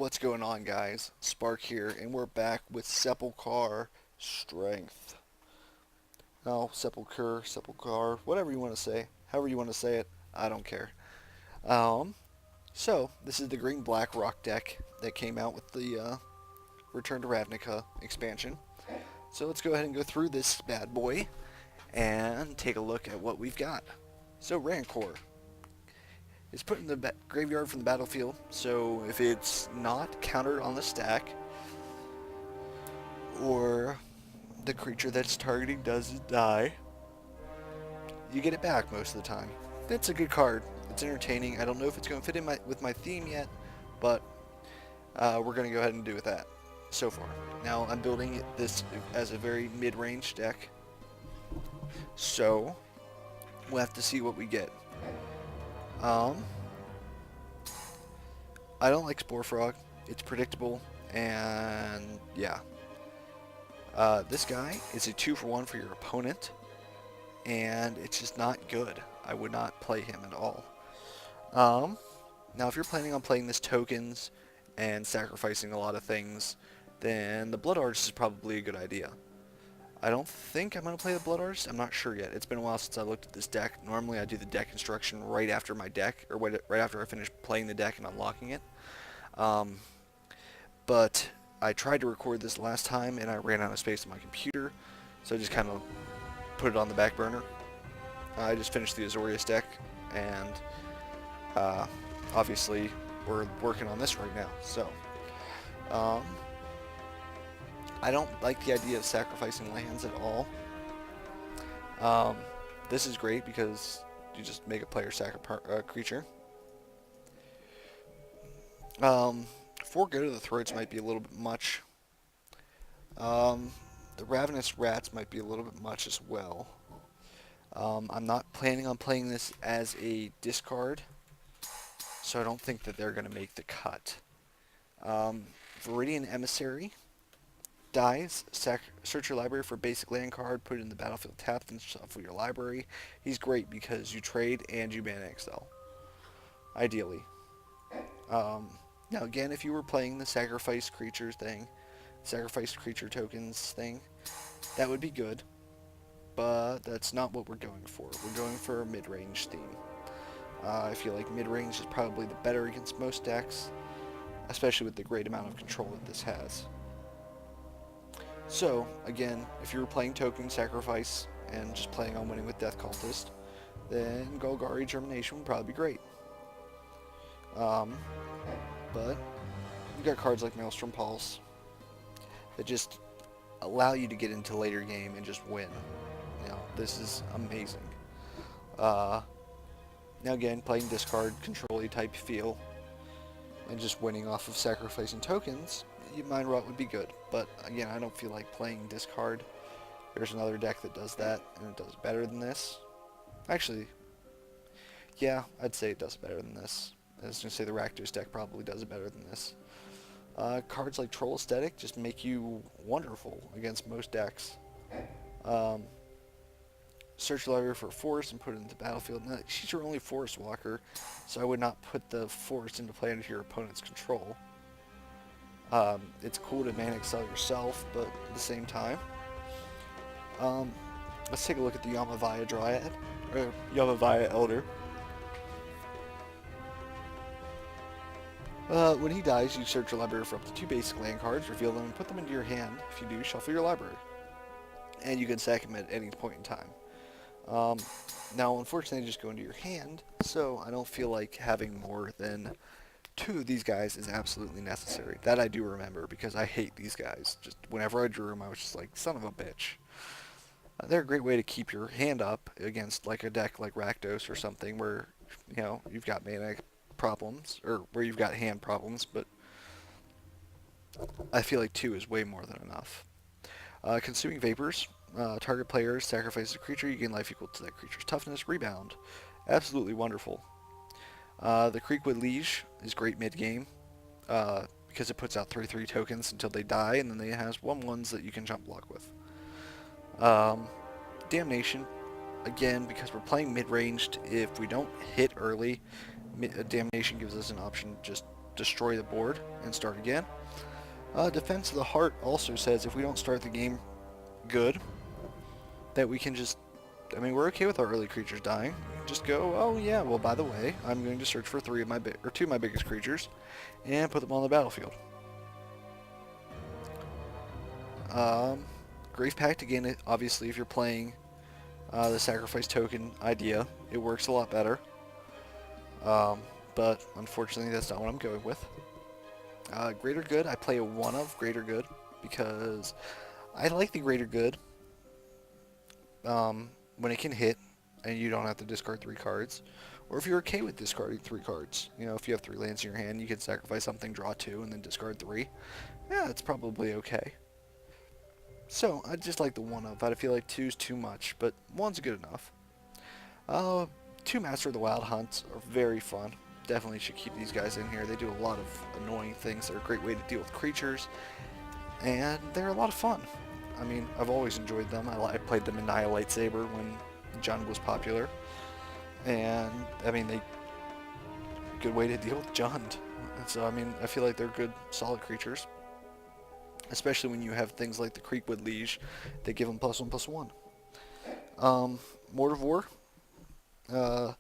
What's going on, guys? Spark here, and we're back with Sepulchral Strength. No, Sepulchral, whatever you want to say. However you want to say it, I don't care. Um, this is the green-black rock deck that came out with the Return to Ravnica expansion. So let's go ahead and go through this bad boy and take a look at what we've got. So Rancor is put in the graveyard from the battlefield, so if it's not countered on the stack, or the creature that's targeting doesn't die, you get it back most of the time. It's a good card. It's entertaining. I don't know if it's going to fit in with my theme yet, but we're going to go ahead and do with that so far. Now, I'm building this as a very mid-range deck, so we'll have to see what we get. I don't like Spore Frog. It's predictable, and yeah. This guy is a 2-for-1 for your opponent, and it's just not good. I would not play him at all. Now, if you're planning on playing this tokens and sacrificing a lot of things, then the Blood Artist is probably a good idea. I don't think I'm going to play the Blood Artist. I'm not sure yet. It's been a while since I looked at this deck. Normally I do the deck construction right after my deck, or right after I finish playing the deck and unlocking it. But I tried to record this last time and I ran out of space on my computer, so I just kind of put it on the back burner. I just finished the Azorius deck, and obviously we're working on this right now. So I don't like the idea of sacrificing lands at all. This is great because you just make a player sacrifice a creature. 4 Go to the Throats might be a little bit much. The Ravenous Rats might be a little bit much as well. I'm not planning on playing this as a discard, so I don't think that they're going to make the cut. Viridian Emissary dies. Search your library for a basic land card, put it in the battlefield tapped, and shuffle your library. He's great because you trade and you mana exile, ideally. Now again, if you were playing the sacrifice creature tokens thing, that would be good, but that's not what we're going for. We're going for a mid-range theme. I feel like mid-range is probably the better against most decks, especially with the great amount of control that this has. So, again, if you were playing token sacrifice and just playing on winning with Death Cultist, then Golgari Germination would probably be great. But you got cards like Maelstrom Pulse that just allow you to get into later game and just win. This is amazing. Now again, playing discard, control-y type feel, and just winning off of sacrificing tokens, Mind Rot would be good. But again, I don't feel like playing discard. There's another deck that does that, and it does better than this. Actually, yeah, I'd say it does better than this. I was going to say the Rakdos deck probably does it better than this. Cards like Troll Aesthetic just make you wonderful against most decks. Search your library for a forest and put it into the battlefield. Now, she's your only forest walker, so I would not put the forest into play under your opponent's control. It's cool to mana excel yourself, but at the same time, let's take a look at the Yamavaya Dryad, or Yamavaya Elder. When he dies, you search your library for up to 2 basic land cards, reveal them, and put them into your hand. If you do, shuffle your library. And you can sack them at any point in time. Now, unfortunately, they just go into your hand, so I don't feel like having more than 2 of these guys is absolutely necessary. That I do remember, because I hate these guys. Just whenever I drew them, I was just like, son of a bitch. They're a great way to keep your hand up against like a deck like Rakdos or something where, you've got mana problems, or where you've got hand problems, but I feel like 2 is way more than enough. Consuming Vapors. Target player sacrifices a creature, you gain life equal to that creature's toughness. Rebound. Absolutely wonderful. The Creekwood Liege is great mid-game, because it puts out 3/3 tokens until they die, and then they has 1/1s that you can jump block with. Damnation. Again, because we're playing mid-ranged, if we don't hit early, Damnation gives us an option just destroy the board and start again. Defense of the Heart also says if we don't start the game good, that we can just, I mean, we're okay with our early creatures dying. Just go, oh yeah, well by the way, I'm going to search for two of my biggest creatures, and put them on the battlefield. Grave Pact, again, obviously if you're playing the sacrifice token idea, it works a lot better. But unfortunately that's not what I'm going with. Greater Good, I play a 1 of Greater Good because I like the Greater Good when it can hit and you don't have to discard 3 cards. Or if you're okay with discarding 3 cards. You know, if you have 3 lands in your hand, you can sacrifice something, draw 2, and then discard 3. Yeah, it's probably okay. So, I just like the 1 of. I feel like 2's too much, but 1's good enough. 2 Master of the Wild Hunts are very fun. Definitely should keep these guys in here. They do a lot of annoying things. They're a great way to deal with creatures, and they're a lot of fun. I mean, I've always enjoyed them. I played them in Annihilate Saber when Jund was popular, and I mean, good way to deal with Jund. And so, I mean, I feel like they're good, solid creatures, especially when you have things like the Creekwood Liege that give them +1/+1. Mort of War. Power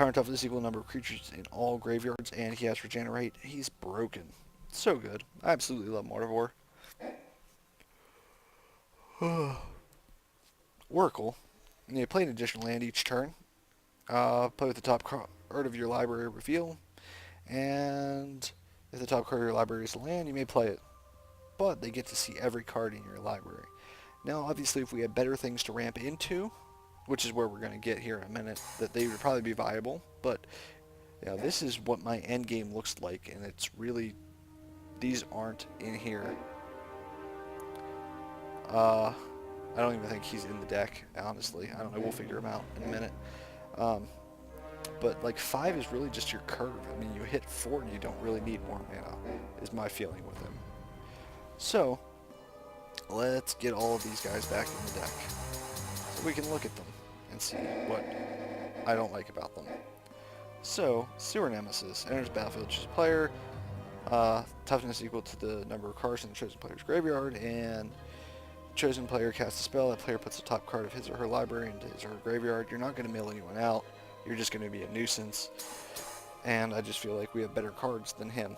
and toughness equal number of creatures in all graveyards, and he has regenerate. He's broken. So good. I absolutely love Mort of War. Oracle. You play an additional land each turn. Play with the top card of your library reveal, and if the top card of your library is a land, you may play it. But they get to see every card in your library. Now, obviously, if we have better things to ramp into, which is where we're going to get here in a minute, that they would probably be viable, but you know, this is what my end game looks like, and it's really, these aren't in here. I don't even think he's in the deck, honestly. I don't know, we'll figure him out in a minute. But like 5 is really just your curve. I mean, you hit 4 and you don't really need more mana, is my feeling with him. So, let's get all of these guys back in the deck, so we can look at them and see what I don't like about them. So, Sewer Nemesis enters battlefield, choose a player, toughness equal to the number of cards in the chosen player's graveyard, and chosen player casts a spell, that player puts the top card of his or her library into his or her graveyard. You're not going to mill anyone out, you're just going to be a nuisance, and I just feel like we have better cards than him.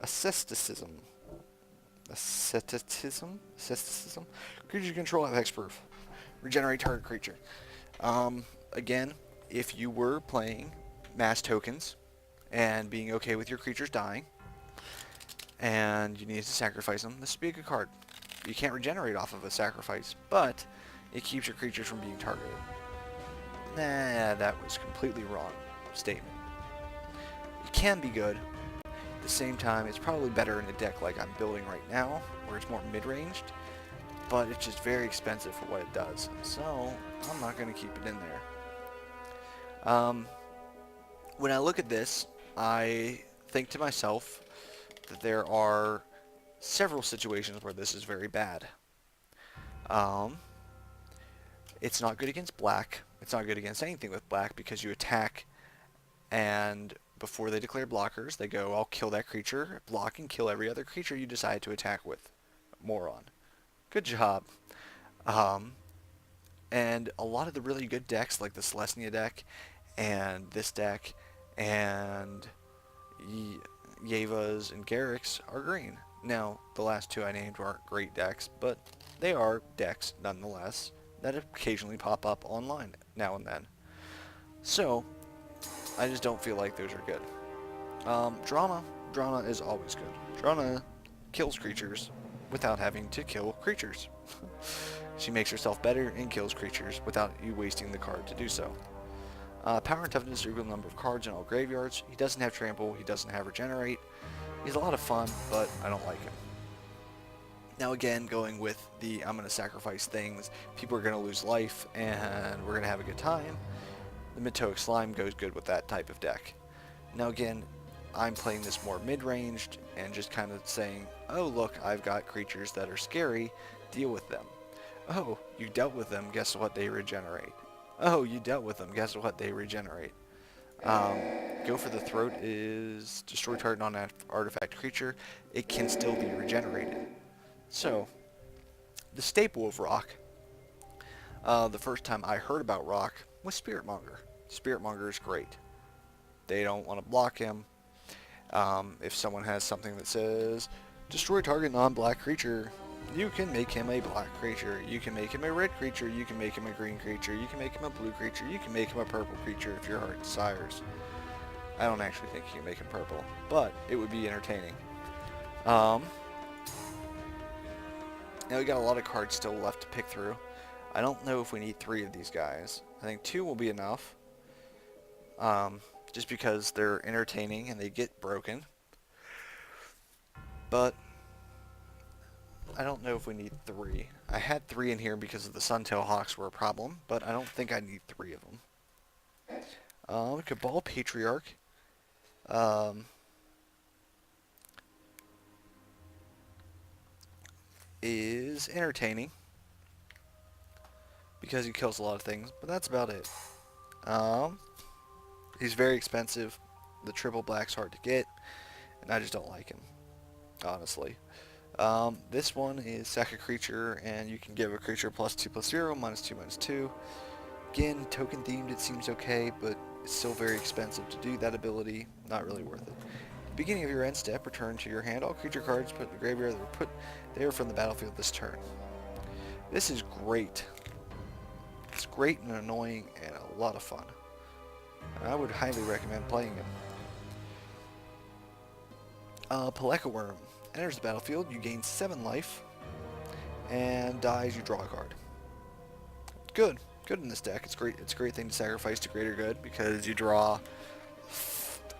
Asceticism. Creature you control have hexproof. Regenerate target creature. Again, if you were playing mass tokens and being okay with your creatures dying, and you needed to sacrifice them, this would be a good card. You can't regenerate off of a sacrifice, but it keeps your creatures from being targeted. Nah, that was completely wrong statement. It can be good. At the same time, it's probably better in a deck like I'm building right now, where it's more mid-ranged, but it's just very expensive for what it does, so I'm not going to keep it in there. When I look at this, I think to myself that there are several situations where this is very bad. It's not good against black. It's not good against anything with black because you attack, and before they declare blockers, they go, I'll kill that creature, block and kill every other creature you decide to attack with. Moron. Good job. And a lot of the really good decks, like the Celestia deck, and this deck, and Yevas and Garrick's are green. Now, the last 2 I named aren't great decks, but they are decks, nonetheless, that occasionally pop up online now and then. So, I just don't feel like those are good. Drana. Drana is always good. Drana kills creatures without having to kill creatures. She makes herself better and kills creatures without you wasting the card to do so. Power and toughness are equal number of cards in all graveyards. He doesn't have trample, he doesn't have regenerate. He's a lot of fun, but I don't like him. Now again, going with the I'm going to sacrifice things, people are going to lose life, and we're going to have a good time. The Mitoic Slime goes good with that type of deck. Now again, I'm playing this more mid-ranged and just kind of saying, oh look, I've got creatures that are scary, deal with them. Oh, you dealt with them, guess what, they regenerate. Oh, you dealt with them, guess what, they regenerate. Go for the Throat is destroy target non-artifact creature. It can still be regenerated. So, the staple of Rock, the first time I heard about Rock was Spiritmonger. Spiritmonger is great. They don't want to block him. If someone has something that says, destroy target non-black creature, you can make him a black creature, you can make him a red creature, you can make him a green creature, you can make him a blue creature, you can make him a purple creature if your heart desires. I don't actually think you can make him purple, but it would be entertaining. Now we got a lot of cards still left to pick through. I don't know if we need 3 of these guys. I think 2 will be enough. Just because they're entertaining and they get broken. But I don't know if we need 3. I had 3 in here because of the Suntail Hawks were a problem, but I don't think I need 3 of them. Cabal Patriarch. Is entertaining because he kills a lot of things, but that's about it. He's very expensive. The triple black's hard to get, and I just don't like him, honestly. This one is sack a creature, and you can give a creature +2/+0, -2/-2. Again, token themed, it seems okay, but it's still very expensive to do that ability. Not really worth it. At the beginning of your end step, return to your hand all creature cards put in the graveyard that were put there from the battlefield this turn. This is great. It's great and annoying and a lot of fun. And I would highly recommend playing him. Paleka Worm enters the battlefield. You gain 7 life, and dies. You draw a card. Good in this deck. It's great. It's a great thing to sacrifice to greater good because you draw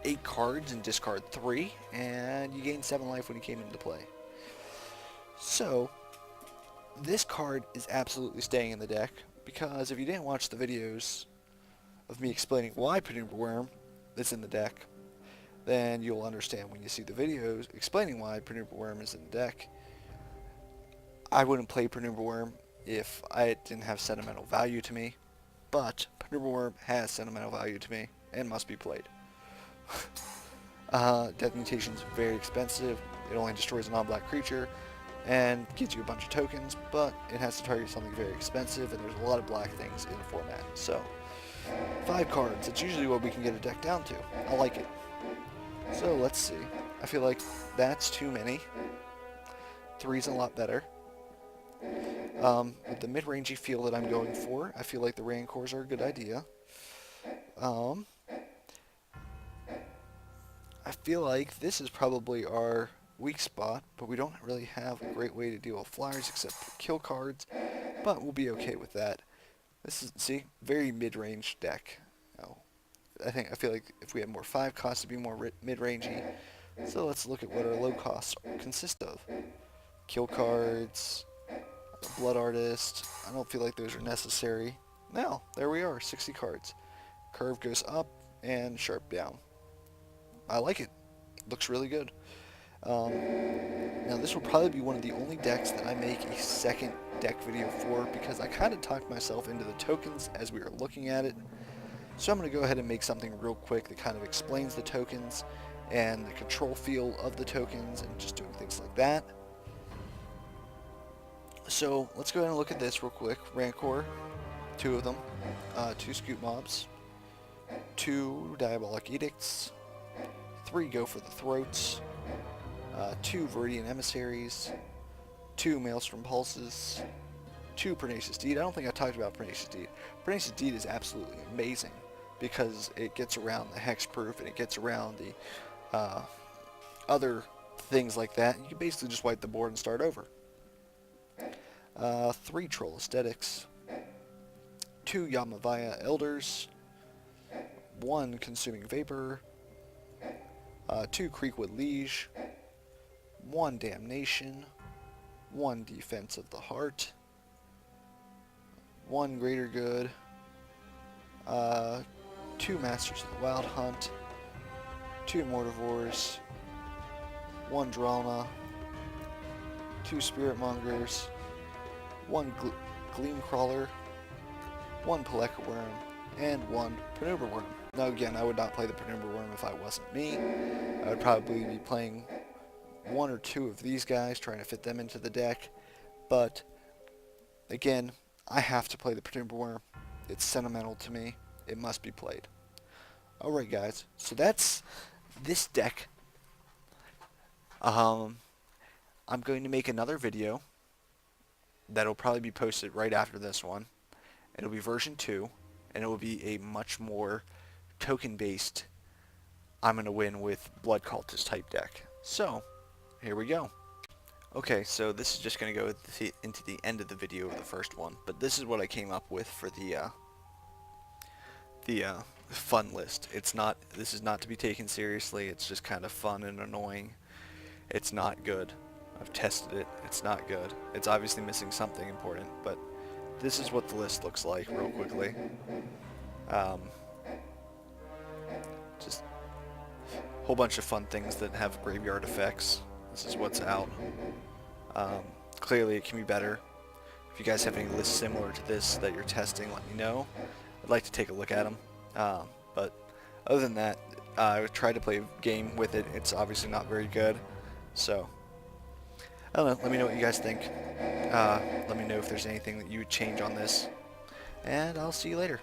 8 cards and discard 3, and you gain 7 life when you came into play. So this card is absolutely staying in the deck because if you didn't watch the videos of me explaining why Penumbra Worm is in the deck, then you'll understand when you see the videos explaining why Penumbra Worm is in the deck. I wouldn't play Penumbra Worm if it didn't have sentimental value to me, but Penumbra Worm has sentimental value to me and must be played. Death Mutation is very expensive. It only destroys a non-black creature and gives you a bunch of tokens, but it has to target something very expensive, and there's a lot of black things in the format. So 5 cards, it's usually what we can get a deck down to. I like it. So let's see. I feel like that's too many. 3's a lot better. With the mid-rangey feel that I'm going for, I feel like the Rancors are a good idea. I feel like this is probably our weak spot, but we don't really have a great way to deal with flyers except for kill cards, but we'll be okay with that. This is, see, very mid-range deck. I feel like if we had more 5 costs, it'd be more mid-rangey. So let's look at what our low costs consist of. Kill cards, Blood Artist. I don't feel like those are necessary. Now, there we are, 60 cards. Curve goes up and sharp down. I like it. Looks really good. Now this will probably be one of the only decks that I make a second deck video for because I kind of talked myself into the tokens as we were looking at it. So I'm going to go ahead and make something real quick that kind of explains the tokens and the control feel of the tokens and just doing things like that. So let's go ahead and look at this real quick. Rancor, 2 of them, 2 Scoop Mobs, 2 Diabolic Edicts, 3 Go for the Throats, 2 Viridian Emissaries, 2 Maelstrom Pulses, 2 Pernicious Deed. I don't think I talked about Pernicious Deed. Pernicious Deed is absolutely amazing because it gets around the hexproof and it gets around the other things like that. You can basically just wipe the board and start over. 3 Troll Aesthetics, 2 Yamavaya Elders, 1 Consuming Vapor, 2 Creekwood Liege, 1 Damnation, 1 Defense of the Heart, 1 Greater Good, 2 Masters of the Wild Hunt, 2 Mortivores, 1 Dralna, 2 Spirit Mongers, 1 Gleam Crawler, 1 Paleka Worm, and 1 Penumbra Worm. Now again, I would not play the Penumbra Worm if I wasn't me. I would probably be playing one or two of these guys, trying to fit them into the deck. But again, I have to play the Penumbra Worm. It's sentimental to me. It must be played. Alright guys, so that's this deck. I'm going to make another video that'll probably be posted right after this one. It'll be version 2, and it will be a much more token-based, I'm going to win with Blood Cultist type deck. So, here we go. Okay, so this is just going to go into the end of the video of the first one, but this is what I came up with for the fun list. This is not to be taken seriously, it's just kind of fun and annoying. It's not good. I've tested it, it's not good. It's obviously missing something important, but this is what the list looks like real quickly. Just a whole bunch of fun things that have graveyard effects. This is what's out. Clearly it can be better. If you guys have any lists similar to this that you're testing, let me know. I'd like to take a look at them. But other than that, I tried to play a game with it. It's obviously not very good. So, I don't know. Let me know what you guys think. Let me know if there's anything that you would change on this. And I'll see you later.